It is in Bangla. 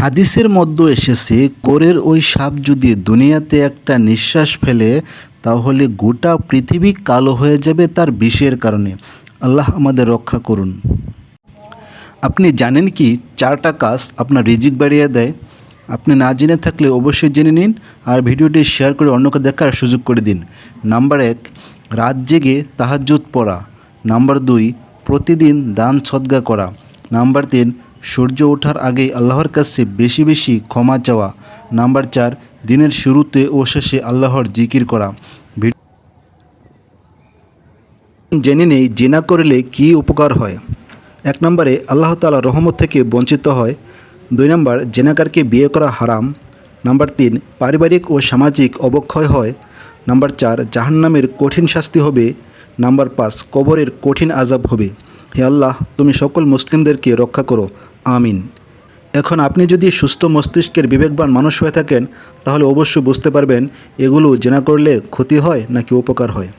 হাদিসের মধ্যে এসেছে কোরের ওই সাপ যদি দুনিয়াতে একটা নিঃশ্বাস ফেলে তাহলে গোটা পৃথিবী কালো হয়ে যাবে তার বিষের কারণে। আল্লাহ আমাদের রক্ষা করুন। আপনি জানেন কি 4টা কাজ আপনার রিজিক বাড়িয়ে দেয়? আপনি না জেনে থাকলে অবশ্যই জেনে নিন আর ভিডিওটি শেয়ার করে অন্যকে দেখার সুযোগ করে দিন। নাম্বার 1, রাত জেগে তাহাজ্জুদ পড়া। নাম্বার 2, প্রতিদিন দান সদকা করা। নাম্বার 3, সূর্য ওঠার আগেই আল্লাহর কাছে বেশি বেশি ক্ষমা চাওয়া। নাম্বার 4, দিনের শুরুতে ও শেষে আল্লাহর জিকির করা। জেনে নেই জিনা করলে কি উপকার হয়। 1 নম্বরে আল্লাহ তাআলা রহমত থেকে বঞ্চিত হয়। 2 নম্বর, জেনাকারকে বিয়ে করা হারাম। নাম্বার 3, পারিবারিক ও সামাজিক অবক্ষয় হয়। নাম্বার 4, জাহান্নামের কঠিন শাস্তি হবে। নাম্বার 5, কবরের কঠিন আযাব হবে। হে আল্লাহ, তুমি সকল মুসলিমদেরকে রক্ষা করো, আমিন। এখন আপনি যদি সুস্থ মস্তিষ্কের বিবেকবান মানুষ হয়ে থাকেন তাহলে অবশ্যই বুঝতে পারবেন এগুলো জেনা করলে ক্ষতি হয় নাকি উপকার হয়।